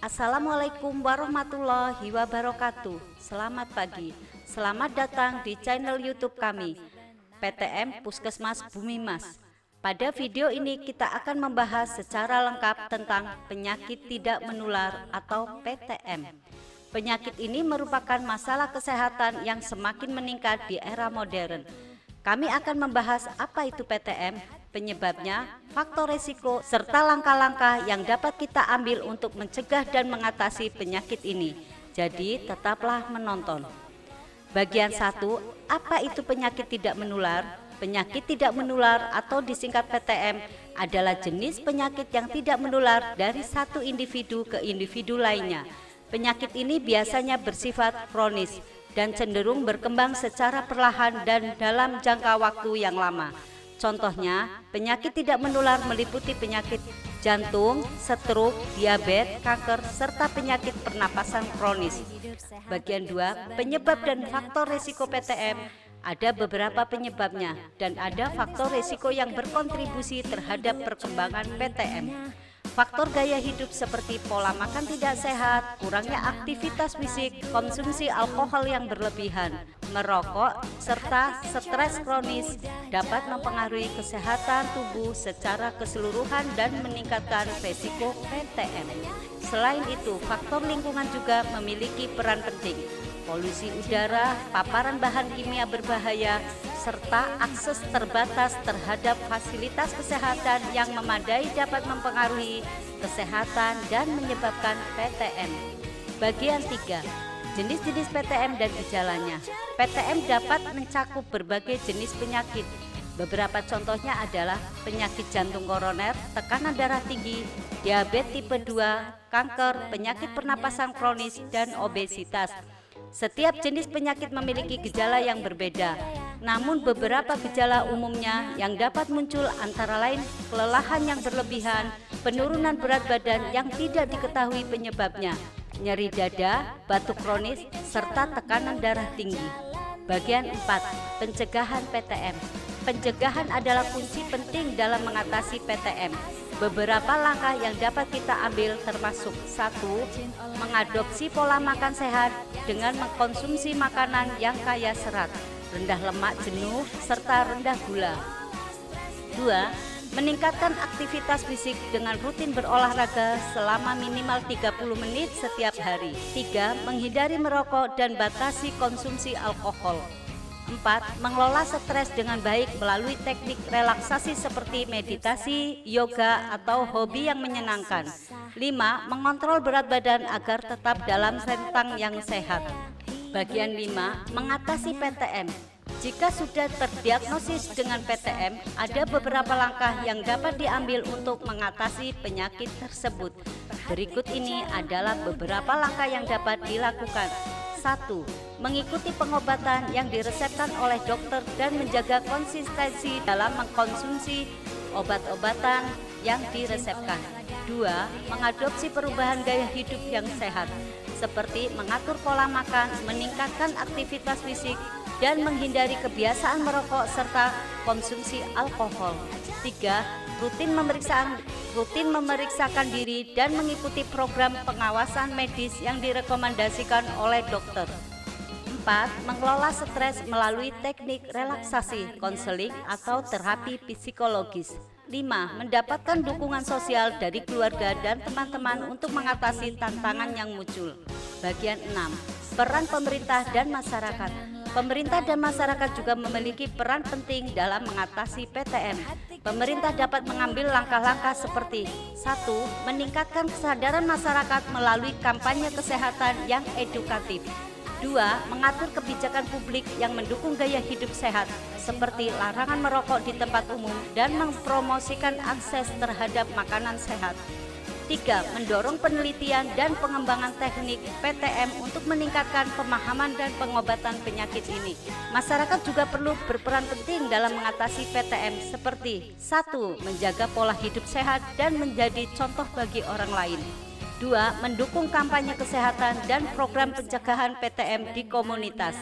Assalamualaikum warahmatullahi wabarakatuh. Selamat pagi. Selamat datang di channel YouTube kami, PTM Puskesmas Bumimas. Pada video ini kita akan membahas secara lengkap tentang penyakit tidak menular atau PTM. Penyakit ini merupakan masalah kesehatan yang semakin meningkat di era modern. Kami akan membahas apa itu PTM, penyebabnya, faktor risiko, serta langkah-langkah yang dapat kita ambil untuk mencegah dan mengatasi penyakit ini. Jadi tetaplah menonton. Bagian 1, apa itu penyakit tidak menular? Penyakit tidak menular atau disingkat PTM adalah jenis penyakit yang tidak menular dari satu individu ke individu lainnya. Penyakit ini biasanya bersifat kronis dan cenderung berkembang secara perlahan dan dalam jangka waktu yang lama. Contohnya, penyakit tidak menular meliputi penyakit jantung, stroke, diabetes, kanker, serta penyakit pernapasan kronis. Bagian 2, penyebab dan faktor risiko PTM. Ada beberapa penyebabnya dan ada faktor risiko yang berkontribusi terhadap perkembangan PTM. Faktor gaya hidup seperti pola makan tidak sehat, kurangnya aktivitas fisik, konsumsi alkohol yang berlebihan, merokok, serta stres kronis dapat mempengaruhi kesehatan tubuh secara keseluruhan dan meningkatkan resiko PTM. Selain itu, faktor lingkungan juga memiliki peran penting. Polusi udara, paparan bahan kimia berbahaya, serta akses terbatas terhadap fasilitas kesehatan yang memadai dapat mempengaruhi kesehatan dan menyebabkan PTM. Bagian 3, jenis-jenis PTM dan gejalanya. PTM dapat mencakup berbagai jenis penyakit. Beberapa contohnya adalah penyakit jantung koroner, tekanan darah tinggi, diabetes tipe 2, kanker, penyakit pernapasan kronis, dan obesitas. Setiap jenis penyakit memiliki gejala yang berbeda, namun beberapa gejala umumnya yang dapat muncul antara lain kelelahan yang berlebihan, penurunan berat badan yang tidak diketahui penyebabnya, nyeri dada, batuk kronis, serta tekanan darah tinggi. Bagian 4, pencegahan PTM. Pencegahan adalah kunci penting dalam mengatasi PTM. Beberapa langkah yang dapat kita ambil termasuk 1, mengadopsi pola makan sehat dengan mengkonsumsi makanan yang kaya serat, rendah lemak jenuh, serta rendah gula. 2, meningkatkan aktivitas fisik dengan rutin berolahraga selama minimal 30 menit setiap hari. 3, menghindari merokok dan batasi konsumsi alkohol. 4, mengelola stres dengan baik melalui teknik relaksasi seperti meditasi, yoga, atau hobi yang menyenangkan. 5, mengontrol berat badan agar tetap dalam rentang yang sehat. Bagian 5, mengatasi PTM. Jika sudah terdiagnosis dengan PTM, ada beberapa langkah yang dapat diambil untuk mengatasi penyakit tersebut. Berikut ini adalah beberapa langkah yang dapat dilakukan. 1, mengikuti pengobatan yang diresepkan oleh dokter dan menjaga konsistensi dalam mengkonsumsi obat-obatan yang diresepkan. 2, mengadopsi perubahan gaya hidup yang sehat, seperti mengatur pola makan, meningkatkan aktivitas fisik, dan menghindari kebiasaan merokok serta konsumsi alkohol. 3, rutin memeriksakan diri dan mengikuti program pengawasan medis yang direkomendasikan oleh dokter. 4, mengelola stres melalui teknik relaksasi, konseling, atau terapi psikologis. 5, mendapatkan dukungan sosial dari keluarga dan teman-teman untuk mengatasi tantangan yang muncul. Bagian 6, peran pemerintah dan masyarakat. Pemerintah dan masyarakat juga memiliki peran penting dalam mengatasi PTM. Pemerintah dapat mengambil langkah-langkah seperti 1, meningkatkan kesadaran masyarakat melalui kampanye kesehatan yang edukatif. 2, mengatur kebijakan publik yang mendukung gaya hidup sehat, seperti larangan merokok di tempat umum dan mempromosikan akses terhadap makanan sehat. 3, mendorong penelitian dan pengembangan teknik PTM untuk meningkatkan pemahaman dan pengobatan penyakit ini. Masyarakat juga perlu berperan penting dalam mengatasi PTM seperti 1, menjaga pola hidup sehat dan menjadi contoh bagi orang lain. 2. Mendukung kampanye kesehatan dan program pencegahan PTM di komunitas.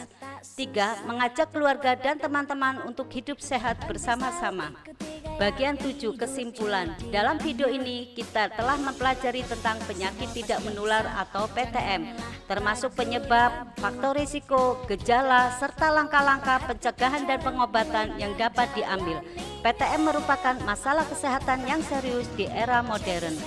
3. Mengajak keluarga dan teman-teman untuk hidup sehat bersama-sama. Bagian 7. Kesimpulan. Dalam video ini kita telah mempelajari tentang penyakit tidak menular atau PTM, termasuk penyebab, faktor risiko, gejala, serta langkah-langkah pencegahan dan pengobatan yang dapat diambil. PTM merupakan masalah kesehatan yang serius di era modern.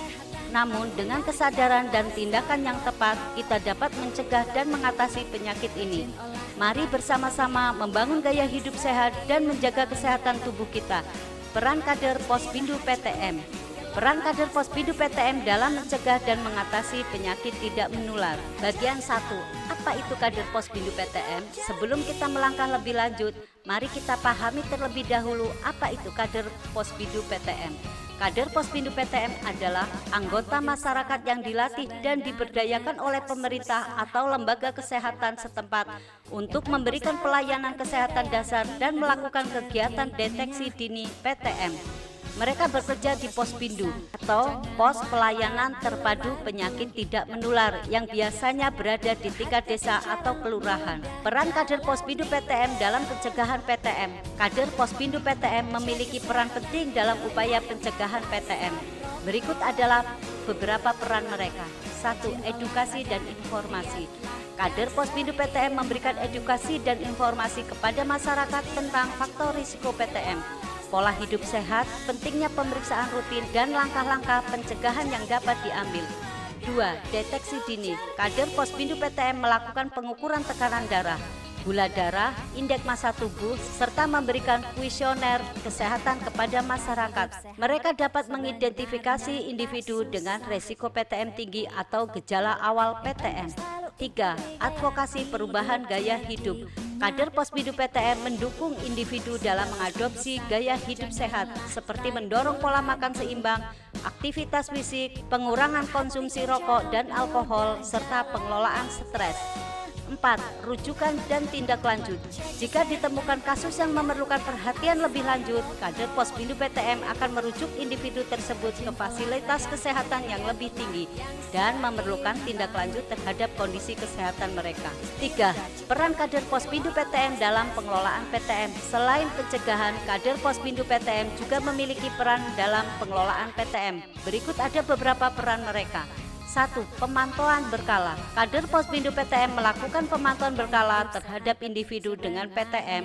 Namun dengan kesadaran dan tindakan yang tepat, kita dapat mencegah dan mengatasi penyakit ini. Mari bersama-sama membangun gaya hidup sehat dan menjaga kesehatan tubuh kita. Peran kader Posbindu PTM. Peran kader Posbindu PTM dalam mencegah dan mengatasi penyakit tidak menular. Bagian 1. Apa itu kader Posbindu PTM? Sebelum kita melangkah lebih lanjut, mari kita pahami terlebih dahulu apa itu kader Posbindu PTM. Kader Posbindu PTM adalah anggota masyarakat yang dilatih dan diberdayakan oleh pemerintah atau lembaga kesehatan setempat untuk memberikan pelayanan kesehatan dasar dan melakukan kegiatan deteksi dini PTM. Mereka bekerja di Posbindu atau Pos Pelayanan Terpadu Penyakit Tidak Menular yang biasanya berada di tingkat desa atau kelurahan. Peran kader Posbindu PTM dalam pencegahan PTM. Kader Posbindu PTM memiliki peran penting dalam upaya pencegahan PTM. Berikut adalah beberapa peran mereka. 1. Edukasi dan informasi. Kader Posbindu PTM memberikan edukasi dan informasi kepada masyarakat tentang faktor risiko PTM, pola hidup sehat, pentingnya pemeriksaan rutin, dan langkah-langkah pencegahan yang dapat diambil. 2. Deteksi dini. Kader Posbindu PTM melakukan pengukuran tekanan darah, gula darah, indeks massa tubuh, serta memberikan kuesioner kesehatan kepada masyarakat. Mereka dapat mengidentifikasi individu dengan resiko PTM tinggi atau gejala awal PTM. 3. Advokasi perubahan gaya hidup. Kader Posbindu PTM mendukung individu dalam mengadopsi gaya hidup sehat seperti mendorong pola makan seimbang, aktivitas fisik, pengurangan konsumsi rokok dan alkohol, serta pengelolaan stres. 4. Rujukan dan tindak lanjut. Jika ditemukan kasus yang memerlukan perhatian lebih lanjut, kader Posbindu PTM akan merujuk individu tersebut ke fasilitas kesehatan yang lebih tinggi dan memerlukan tindak lanjut terhadap kondisi kesehatan mereka. 3. Peran kader Posbindu PTM dalam pengelolaan PTM. Selain pencegahan, kader Posbindu PTM juga memiliki peran dalam pengelolaan PTM. Berikut ada beberapa peran mereka. 1. Pemantauan berkala. Kader Posbindu PTM melakukan pemantauan berkala terhadap individu dengan PTM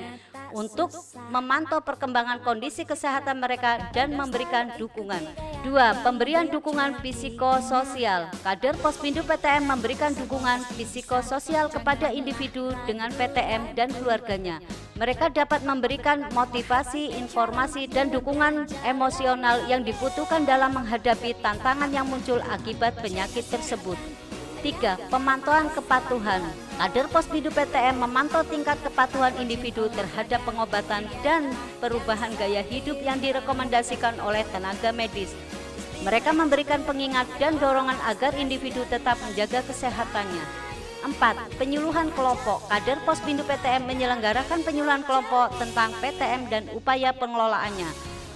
untuk memantau perkembangan kondisi kesehatan mereka dan memberikan dukungan. 2. Pemberian dukungan psikososial. Kader Posbindu PTM memberikan dukungan psikososial kepada individu dengan PTM dan keluarganya. Mereka dapat memberikan motivasi, informasi, dan dukungan emosional yang dibutuhkan dalam menghadapi tantangan yang muncul akibat penyakit tersebut. 3. Pemantauan kepatuhan. Kader Posbindu PTM memantau tingkat kepatuhan individu terhadap pengobatan dan perubahan gaya hidup yang direkomendasikan oleh tenaga medis. Mereka memberikan pengingat dan dorongan agar individu tetap menjaga kesehatannya. 4. Penyuluhan kelompok. Kader Posbindu PTM menyelenggarakan penyuluhan kelompok tentang PTM dan upaya pengelolaannya.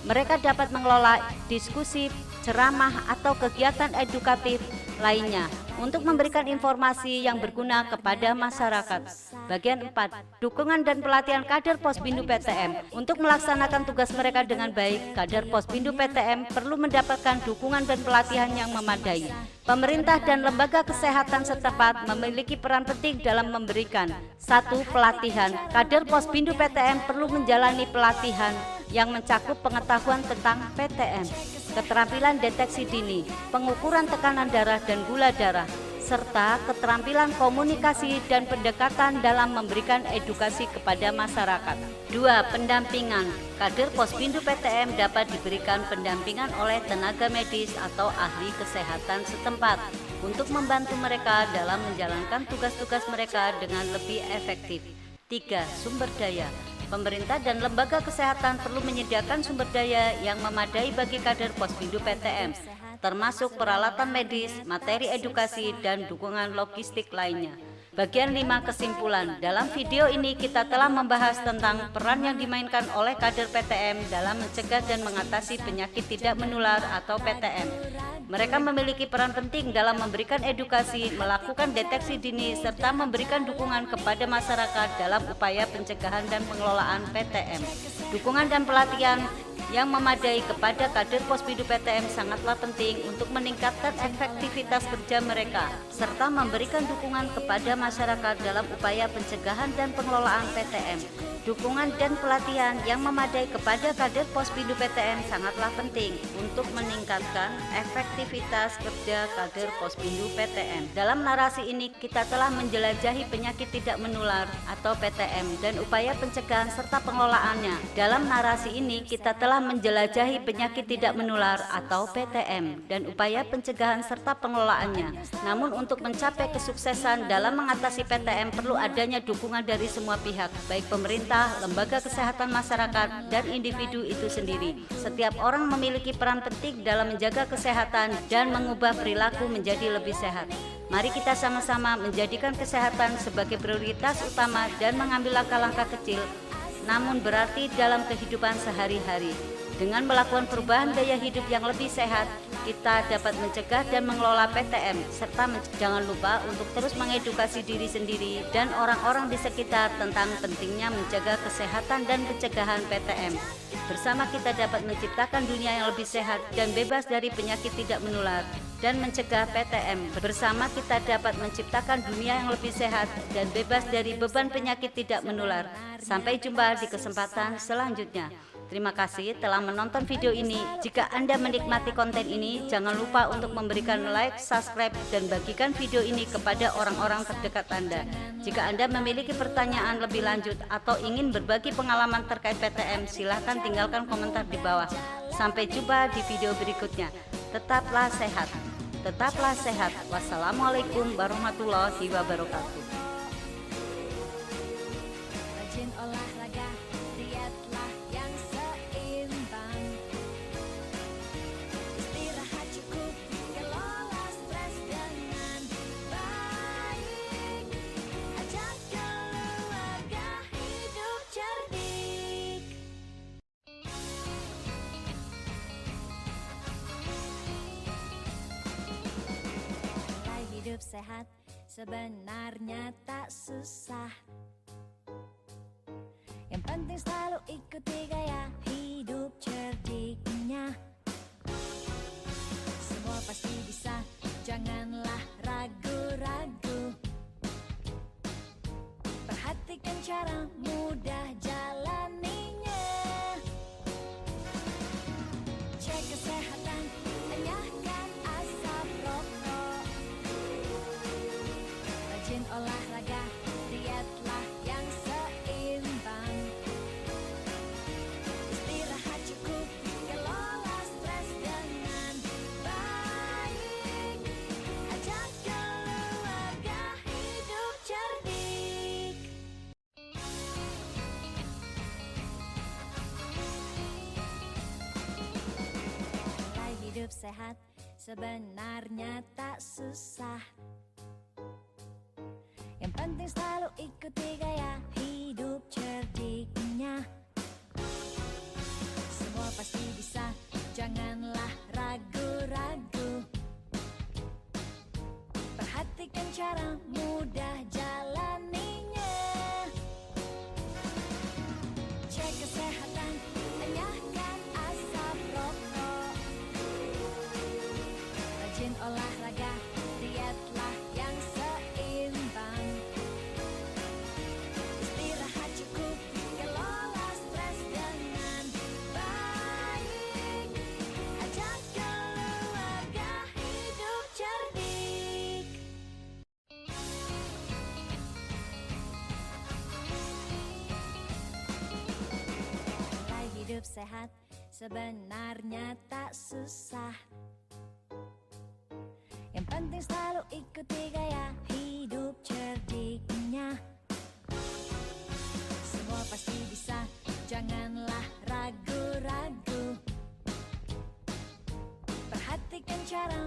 Mereka dapat mengelola diskusi, ceramah, atau kegiatan edukatif lainnya untuk memberikan informasi yang berguna kepada masyarakat. Bagian 4. Dukungan dan pelatihan kader Posbindu PTM. Untuk melaksanakan tugas mereka dengan baik, kader Posbindu PTM perlu mendapatkan dukungan dan pelatihan yang memadai. Pemerintah dan lembaga kesehatan setempat memiliki peran penting dalam memberikan. 1. Pelatihan. Kader Posbindu PTM perlu menjalani pelatihan yang mencakup pengetahuan tentang PTM, keterampilan deteksi dini, pengukuran tekanan darah dan gula darah, serta keterampilan komunikasi dan pendekatan dalam memberikan edukasi kepada masyarakat. 2. Pendampingan. Kader Posbindu PTM dapat diberikan pendampingan oleh tenaga medis atau ahli kesehatan setempat untuk membantu mereka dalam menjalankan tugas-tugas mereka dengan lebih efektif. 3. Sumber daya. Pemerintah dan lembaga kesehatan perlu menyediakan sumber daya yang memadai bagi kader Posbindu PTM, termasuk peralatan medis, materi edukasi, dan dukungan logistik lainnya. Bagian 5 kesimpulan. Dalam video ini kita telah membahas tentang peran yang dimainkan oleh kader PTM dalam mencegah dan mengatasi penyakit tidak menular atau PTM. Mereka memiliki peran penting dalam memberikan edukasi, melakukan deteksi dini, serta memberikan dukungan kepada masyarakat dalam upaya pencegahan dan pengelolaan PTM. Dukungan dan pelatihan yang memadai kepada kader Posbindu PTM sangatlah penting untuk meningkatkan efektivitas kerja mereka, serta memberikan dukungan kepada masyarakat dalam upaya pencegahan dan pengelolaan PTM. Dukungan dan pelatihan yang memadai kepada kader Posbindu PTM sangatlah penting untuk meningkatkan efektivitas kerja kader Posbindu PTM. Dalam narasi ini kita telah menjelajahi penyakit tidak menular atau PTM dan upaya pencegahan serta pengelolaannya. Dalam narasi ini kita telah menjelajahi penyakit tidak menular atau PTM dan upaya pencegahan serta pengelolaannya. Namun untuk mencapai kesuksesan dalam mengatasi PTM perlu adanya dukungan dari semua pihak, baik pemerintah, lembaga kesehatan masyarakat, dan individu itu sendiri. Setiap orang memiliki peran penting dalam menjaga kesehatan dan mengubah perilaku menjadi lebih sehat. Mari kita sama-sama menjadikan kesehatan sebagai prioritas utama dan mengambil langkah-langkah kecil namun berarti dalam kehidupan sehari-hari. Dengan melakukan perubahan gaya hidup yang lebih sehat, kita dapat mencegah dan mengelola PTM, serta jangan lupa untuk terus mengedukasi diri sendiri dan orang-orang di sekitar tentang pentingnya menjaga kesehatan dan pencegahan PTM. Bersama kita dapat menciptakan dunia yang lebih sehat dan bebas dari penyakit tidak menular dan mencegah PTM. Bersama kita dapat menciptakan dunia yang lebih sehat dan bebas dari beban penyakit tidak menular. Sampai jumpa di kesempatan selanjutnya. Terima kasih telah menonton video ini. Jika Anda menikmati konten ini, jangan lupa untuk memberikan like, subscribe, dan bagikan video ini kepada orang-orang terdekat Anda. Jika Anda memiliki pertanyaan lebih lanjut atau ingin berbagi pengalaman terkait PTM, silahkan tinggalkan komentar di bawah. Sampai jumpa di video berikutnya. Tetaplah sehat. Tetaplah sehat. Wassalamualaikum warahmatullahi wabarakatuh. Rajin olahraga, dietlah yang seimbang. Istirahat cukup, kelola stres dengan baik. Ajak keluarga hidup cerdik. Mulai hidup sehat sebenarnya tak susah. Yang penting selalu ikuti gaya hidup cerdiknya. Semua pasti bisa, janganlah ragu-ragu. Perhatikan cara mudah jalaninya. Cek kesehatan, enyahkan asap rokok. Rajin olahraga, dietlah yang seimbang. Istirahat cukup, kelola stres dengan baik. Ajak keluarga hidup cerdik. Mulai hidup sehat sebenarnya tak susah. Yang penting selalu ikuti gaya hidup cerdiknya. Semua pasti bisa, janganlah ragu-ragu. Perhatikan cara mudah jalaninya. Cek kesehatan, enyahkan asap rokok. Rajin olahraga, dietlah yang seimbang. Istirahat cukup, kelola stres dengan baik. Ajak keluarga hidup cerdik. Mulai hidup sehat sebenarnya tak susah. Yang penting selalu ikuti gaya hidup cerdiknya. Semua pasti bisa, janganlah ragu-ragu. Perhatikan cara